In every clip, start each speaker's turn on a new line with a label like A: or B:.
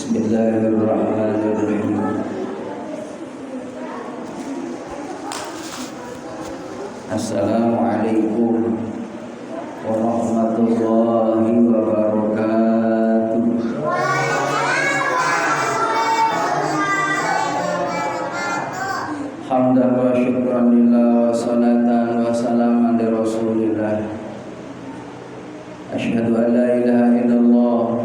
A: Bismillahirrahmanirrahim. Assalamualaikum warahmatullahi wabarakatuh. Hamdan wa syukran lillah wa salatan wa salaman li rasulillah. Asyhadu an la ilaha illallah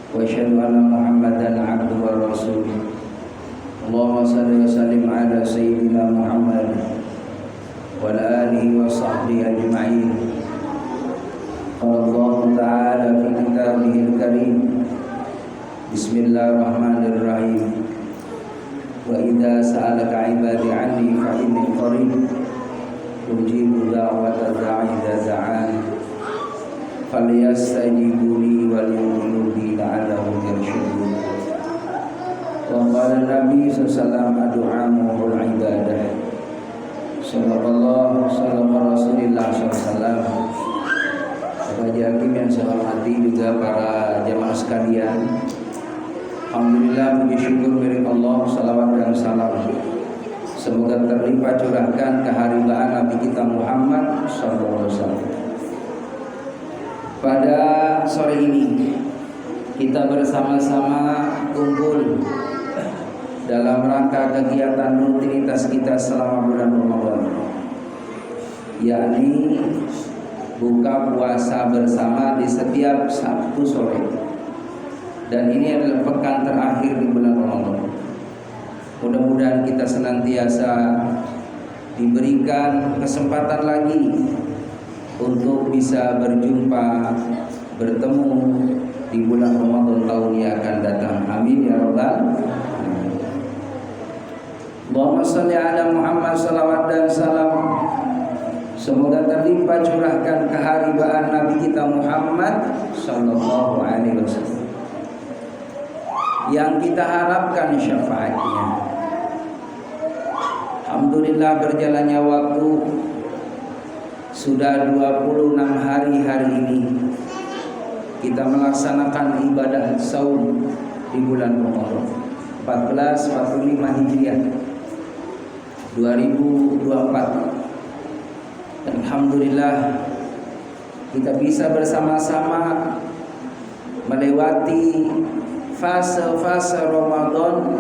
A: wa asyhadu anna Muhammadan abduhu wa rasuluh. Allahumma shalli wa sallim ala sayyidina Muhammad wa ala alihi wa sahbihi ajma'in. Qala Allah ta'ala fi kitabihil karim. Bismillahirrahmanirrahim. Wa idza sa'alaka 'ibadi 'anni fa inni qarib ujibu da'wata da'i idza da'an falyastajibu li wal yu'minu bi la'allahum yarshudun. Wa qala Nabi sallallahu adu'amuhul ibadah. Sallallahu Rasulillah sallallahu. Bapak Hakim yang saya hormati juga para jamaah sekalian. Alhamdulillah, puji syukur milik Allah, salawat dan salam semoga terlimpah curahkan keharibaan Nabi kita Muhammad sallallahu alaihi wasallam. Pada sore ini kita bersama-sama kumpul dalam rangka kegiatan rutinitas kita selama bulan Ramadan, yakni buka puasa bersama di setiap Sabtu sore. Dan ini adalah pekan terakhir di bulan Ramadan. Mudah-mudahan kita senantiasa diberikan kesempatan lagi untuk bisa berjumpa, bertemu di bulan Ramadan tahun yang akan datang. Amin ya rabbal alamin. Allahumma shalli ala Muhammad, salawat dan salam semoga terlimpah curahkan keharibaan Nabi kita Muhammad sallallahu alaihi wasallam yang kita harapkan syafaatnya. Alhamdulillah, berjalannya waktu sudah 26 hari ini kita melaksanakan ibadah saum di bulan Ramadan 1445 Hijriah 2024. Dan alhamdulillah kita bisa bersama-sama melewati fase-fase Ramadan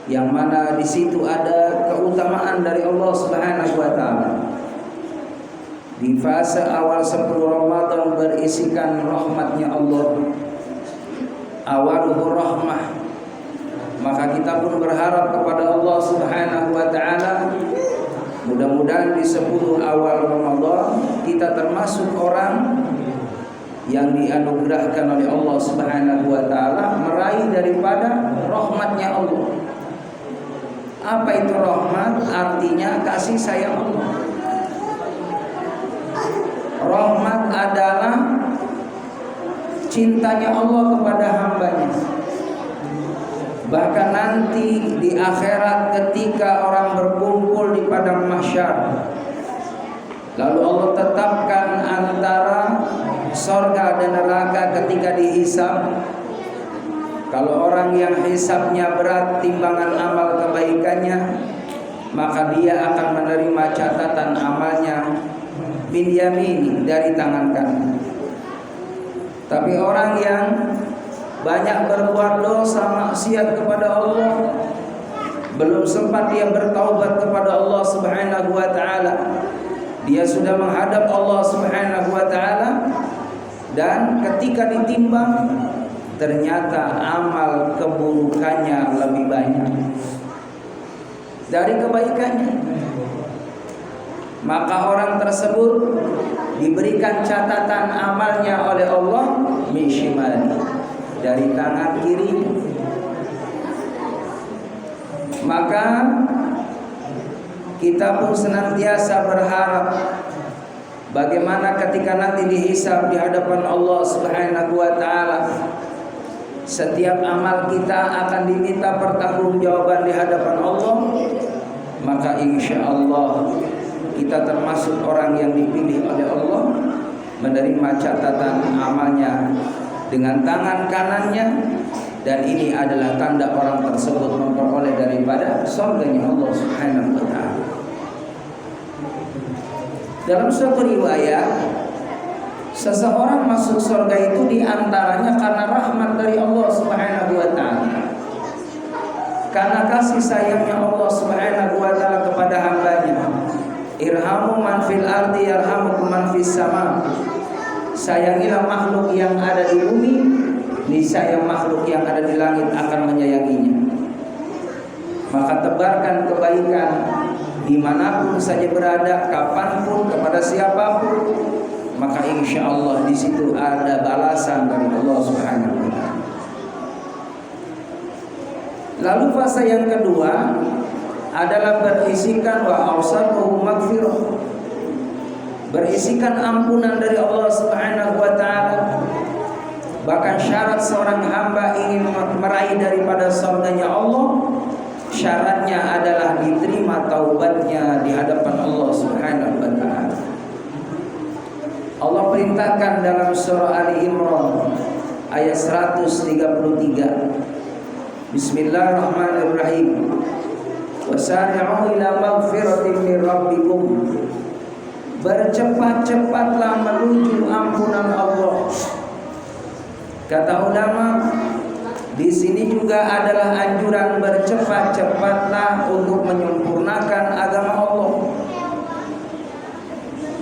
A: yang mana di situ ada keutamaan dari Allah Subhanahu wa taala. Di fase awal 10 Ramadan berisikan rahmatnya Allah, awaluhu rahmah. Maka kita pun berharap kepada Allah Subhanahu wa taala, mudah-mudahan di 10 awal Ramadan kita termasuk orang yang dianugerahkan oleh Allah Subhanahu wa taala meraih daripada rahmatnya Allah. Apa itu rahmat? Artinya kasih sayang Allah. Rahmat adalah cintanya Allah kepada hambanya. Bahkan nanti di akhirat ketika orang berkumpul di padang mahsyar, lalu Allah tetapkan antara surga dan neraka ketika dihisab. Kalau orang yang hisabnya berat timbangan amal kebaikannya, maka dia akan menerima catatan amalnya bin yamin, dari tangan kanan. Tapi orang yang banyak berbuat dosa maksiat kepada Allah, belum sempat dia bertaubat kepada Allah Subhanahu wa taala, dia sudah menghadap Allah Subhanahu wa taala, dan ketika ditimbang ternyata amal keburukannya lebih banyak dari kebaikannya. Maka orang tersebut diberikan catatan amalnya oleh Allah min shimali, dari tangan kiri. Maka kita pun senantiasa berharap bagaimana ketika nanti dihisab di hadapan Allah Subhanahu wa taala, setiap amal kita akan diminta pertanggungjawaban di hadapan Allah. Maka insya Allah kita termasuk orang yang dipilih oleh Allah menerima catatan amalnya dengan tangan kanannya, dan ini adalah tanda orang tersebut memperoleh daripada surganya Allah Subhanahu wa taala. Dalam suatu riwayat, seseorang masuk surga itu diantaranya karena rahmat dari Allah Subhanahu wa taala, karena kasih sayangnya Allah Subhanahu wa taala kepada hambanya. Irhamu man fil ardi yarhamukum man fis sama. Sayangilah makhluk yang ada di bumi, niscaya makhluk yang ada di langit akan menyayanginya. Maka tebarkan kebaikan dimanapun saja berada, kapanpun, kepada siapapun, maka insya Allah di situ ada balasan dari Allah Subhanahu wa taala. Lalu fase yang kedua adalah berisikan wa awsatuhu maghfirah, berisikan ampunan dari Allah Subhanahu wa taala. Bahkan syarat seorang hamba ingin meraih daripada surganya Allah, syaratnya adalah diterima taubatnya di hadapan Allah Subhanahu wa taala. Allah perintahkan dalam surah Ali Imran ayat 133. Bismillahirrahmanirrahim. Wasari'u ila maghfiratin min rabbikum. Bercepat-cepatlah menuju ampunan Allah. Kata ulama, di sini juga adalah anjuran bercepat-cepatlah untuk menyempurnakan agama Allah.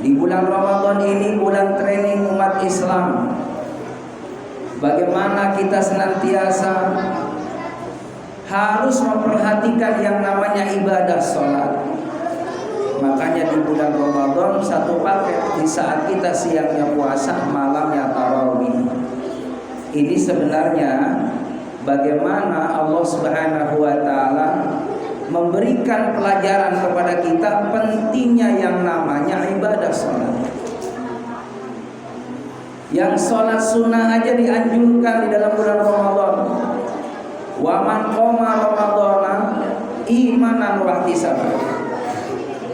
A: Di bulan Ramadan ini bulan training umat Islam. Bagaimana kita senantiasa harus memperhatikan yang namanya ibadah sholat. Makanya di bulan Ramadan satu paket, di saat kita siangnya puasa, malamnya tarawih. Ini sebenarnya bagaimana Allah Subhanahu wa taala memberikan pelajaran kepada kita pentingnya yang namanya ibadah sholat. Yang sholat sunnah aja dianjurkan di dalam bulan Ramadan. Wa man qoma ramadhana imanan wa ihtisaban.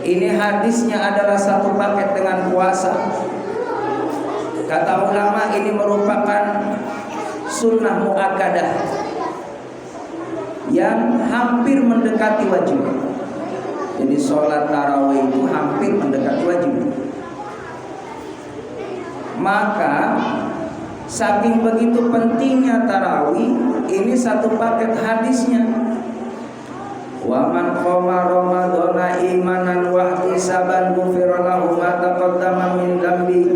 A: Ini hadisnya adalah satu paket dengan puasa. Kata ulama, ini merupakan sunnah muakkadah yang hampir mendekati wajib. Jadi sholat tarawih itu hampir mendekati wajib. Maka saking begitu pentingnya tarawih, ini satu paket hadisnya. Wa man qama ramadhana imanan wa ihtisaban ghufira lahu ma taqaddama min dzambi.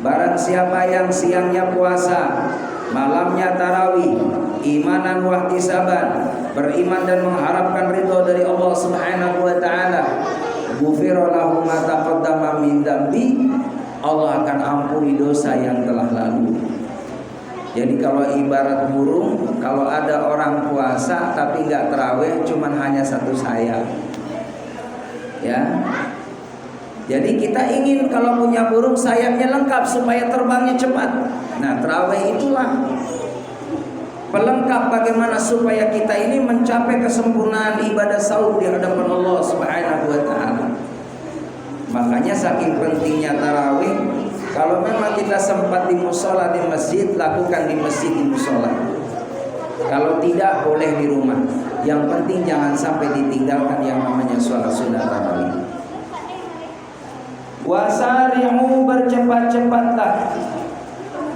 A: Barang siapa yang siangnya puasa, malamnya tarawih, imanan wa ihtisaban, beriman dan mengharapkan ridho dari Allah Subhanahu wa taala, ghufira lahu ma taqaddama min dzambi, Allah akan ampuni dosa yang telah lalu. Jadi kalau ibarat burung, kalau ada orang puasa tapi nggak terawih, cuman hanya satu sayap, ya. Jadi kita ingin kalau punya burung sayapnya lengkap supaya terbangnya cepat. Nah, terawih itulah pelengkap bagaimana supaya kita ini mencapai kesempurnaan ibadah saum di hadapan Allah Subhanahu wa taala. Makanya saking pentingnya tarawih. Kalau memang kita sempat di musola di masjid, lakukan di masjid di musola. Kalau tidak, boleh di rumah. Yang penting jangan sampai ditinggalkan yang namanya sholat sunnah tarawih. Wasari'u, bercepat-cepatlah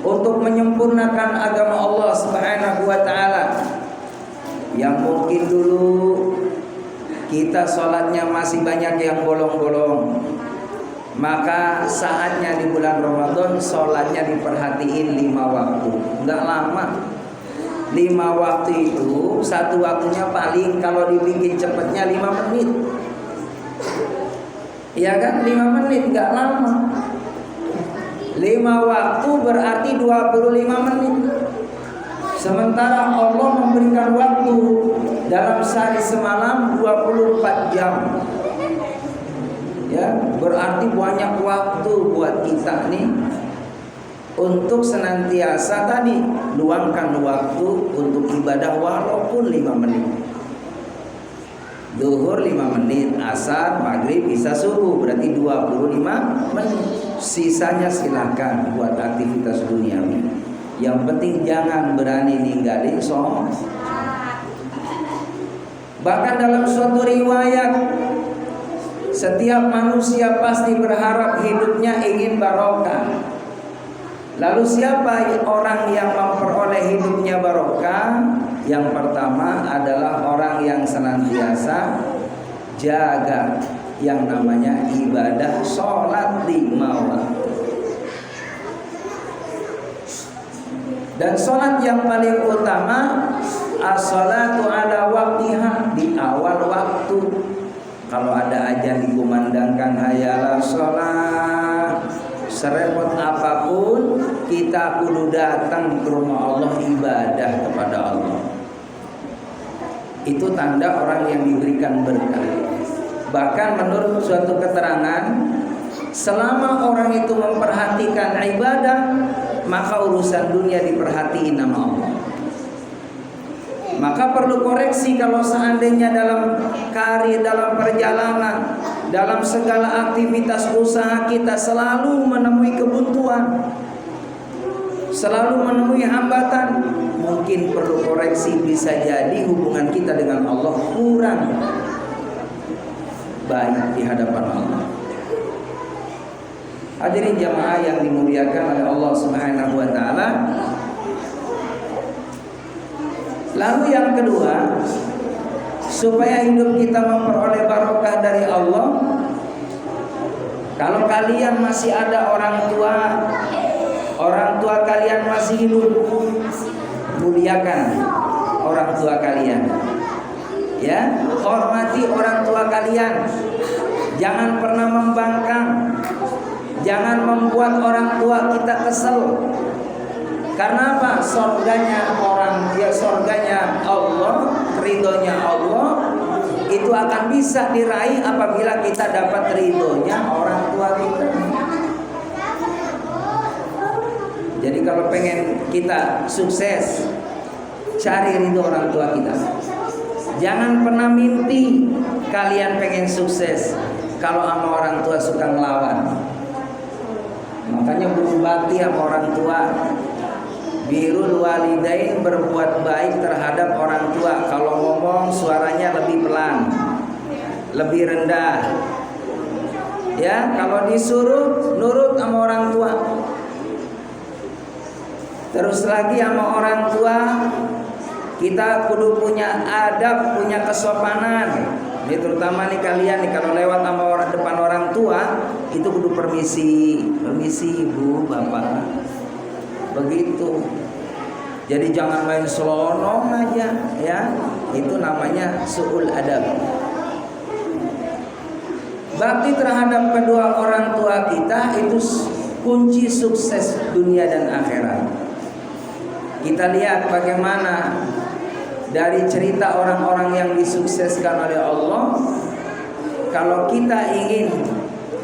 A: untuk menyempurnakan agama Allah Subhanahu wa taala. Yang mungkin dulu kita sholatnya masih banyak yang bolong-bolong, maka saatnya di bulan Ramadan sholatnya diperhatiin 5 waktu. Enggak lama. 5 waktu itu satu waktunya paling kalau dibikin cepatnya 5 menit. Ya kan, 5 menit enggak lama. 5 waktu berarti 25 menit. Sementara Allah memberikan waktu dalam sehari semalam 24 jam. Ya, berarti banyak waktu buat kita nih untuk senantiasa tadi luangkan waktu untuk ibadah walaupun 5 menit. Zuhur 5 menit, asar, maghrib, isya, subuh, berarti 25 menit. Sisanya silakan buat aktivitas duniawi. Yang penting jangan berani ninggalin sholat. Bahkan dalam suatu riwayat, setiap manusia pasti berharap hidupnya ingin barokah. Lalu siapa orang yang memperoleh hidupnya barokah? Yang pertama adalah orang yang senantiasa jaga yang namanya ibadah sholat 5 waktu. Dan sholat yang paling utama as-sholatu ala waktiha, di awal waktu. Kalau ada azan dikumandangkan hayalah sholat, serepot apapun kita kudu datang ke rumah Allah ibadah kepada Allah. Itu tanda orang yang diberikan berkah. Bahkan menurut suatu keterangan, selama orang itu memperhatikan ibadah, maka urusan dunia diperhatiin sama Allah. Maka perlu koreksi kalau seandainya dalam karir, dalam perjalanan, dalam segala aktivitas usaha kita selalu menemui kebuntuan, selalu menemui hambatan, mungkin perlu koreksi. Bisa jadi hubungan kita dengan Allah kurang baik di hadapan Allah. Hadirin jamaah yang dimuliakan oleh Allah Subhanahu wa taala. Lalu yang kedua, supaya hidup kita memperoleh barokah dari Allah, kalau kalian masih ada orang tua kalian masih hidup, muliakan orang tua kalian. Ya, hormati orang tua kalian. Jangan pernah membangkang. Jangan membuat orang tua kita kesel. Karena apa? Surganya Allah, ridhonya Allah itu akan bisa diraih apabila kita dapat ridhonya orang tua kita. Jadi kalau pengen kita sukses, cari ridho orang tua kita. Jangan pernah mimpi kalian pengen sukses kalau sama orang tua suka ngelawan. Makanya berbakti sama orang tua. Birrul walidain, berbuat baik terhadap orang tua. Kalau ngomong suaranya lebih pelan, lebih rendah. Ya, kalau disuruh nurut sama orang tua. Terus lagi sama orang tua, kita kudu punya adab, punya kesopanan. Ini terutama nih kalian nih, kalau lewat sama orang depan orang tua itu kudu permisi ibu, bapak. Begitu. Jadi jangan main selonong aja, ya. Itu namanya su'ul adab. Bakti terhadap kedua orang tua kita itu kunci sukses dunia dan akhirat. Kita lihat bagaimana dari cerita orang-orang yang disukseskan oleh Allah. Kalau kita ingin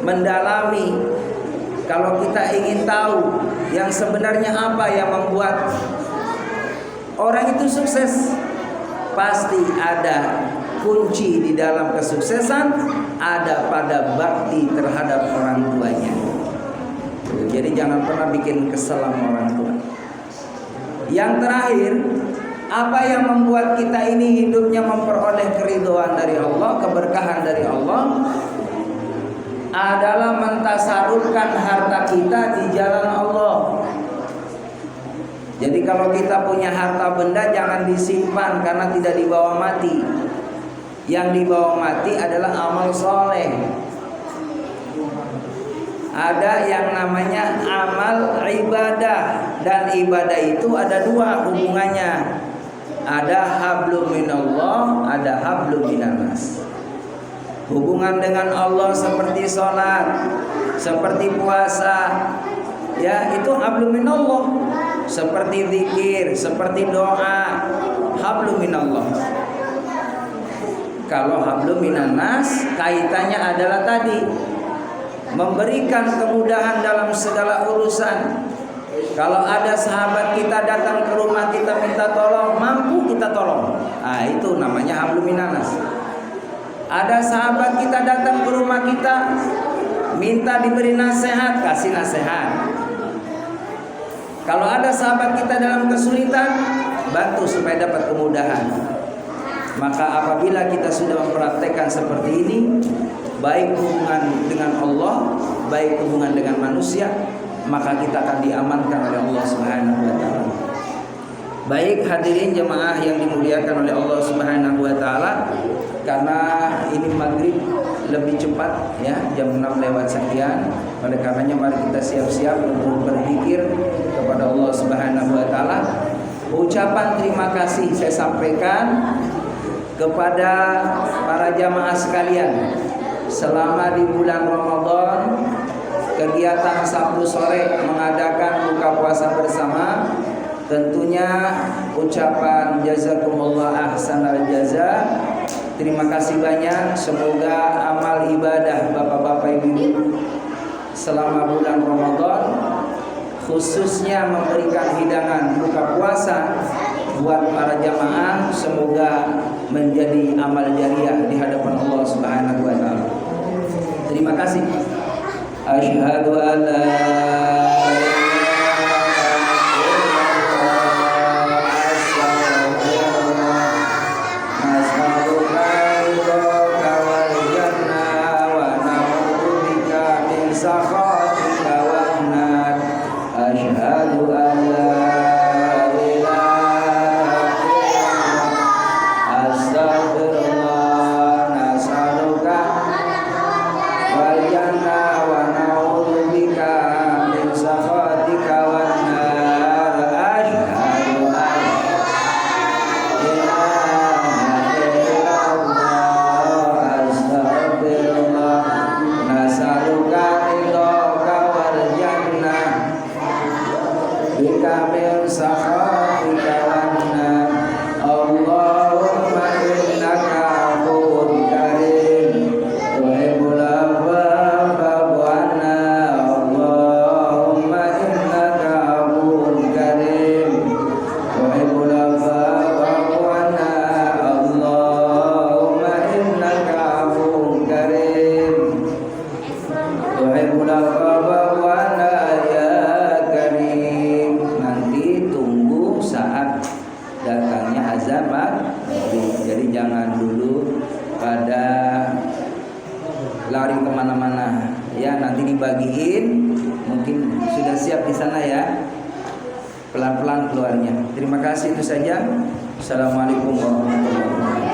A: mendalami, kalau kita ingin tahu yang sebenarnya apa yang membuat orang itu sukses, pasti ada kunci di dalam kesuksesan, ada pada bakti terhadap orang tuanya. Jadi jangan pernah bikin kesel sama orang tua. Yang terakhir, apa yang membuat kita ini hidupnya memperoleh keridhaan dari Allah, keberkahan dari Allah, adalah mentasarufkan harta kita di jalan Allah. Jadi kalau kita punya harta benda jangan disimpan karena tidak dibawa mati. Yang dibawa mati adalah amal soleh. Ada yang namanya amal ibadah, dan ibadah itu ada dua hubungannya. Ada hablum minallah, ada hablum minannas. Hubungan dengan Allah seperti sholat, seperti puasa, ya itu hablum minallah. Seperti zikir, seperti doa, hablum minallah. Kalau hablum minannas, kaitannya adalah tadi memberikan kemudahan dalam segala urusan. Kalau ada sahabat kita datang ke rumah kita minta tolong, mampu kita tolong. Ah, itu namanya hablum minannas. Ada sahabat kita datang ke rumah kita minta diberi nasihat, kasih nasihat. Kalau ada sahabat kita dalam kesulitan, bantu supaya dapat kemudahan. Maka apabila kita sudah mempraktekkan seperti ini, baik hubungan dengan Allah, baik hubungan dengan manusia, maka kita akan diamankan oleh Allah Subhanahu wa taala. Baik hadirin jemaah yang dimuliakan oleh Allah Subhanahu wa taala, karena ini maghrib lebih cepat ya, jam 6 lewat sekian. Oleh karenanya mari kita siap-siap untuk berzikir kepada Allah Subhanahu wa taala. Ucapan terima kasih saya sampaikan kepada para jamaah sekalian. Selama di bulan Ramadan, kegiatan Sabtu sore mengadakan buka puasa bersama. Tentunya ucapan jazakumullah ahsanal jaza. Terima kasih banyak. Semoga amal ibadah bapak-bapak ibu selama bulan Ramadan, khususnya memberikan hidangan buka puasa buat para jamaah, semoga menjadi amal jariah di hadapan Allah Subhanahu wa taala. Terima kasih. Asyhadu an la jadi jangan dulu pada lari kemana-mana ya, nanti dibagiin, mungkin sudah siap di sana ya, pelan-pelan keluarnya. Terima kasih, itu saja. Assalamualaikum warahmatullahi wabarakatuh.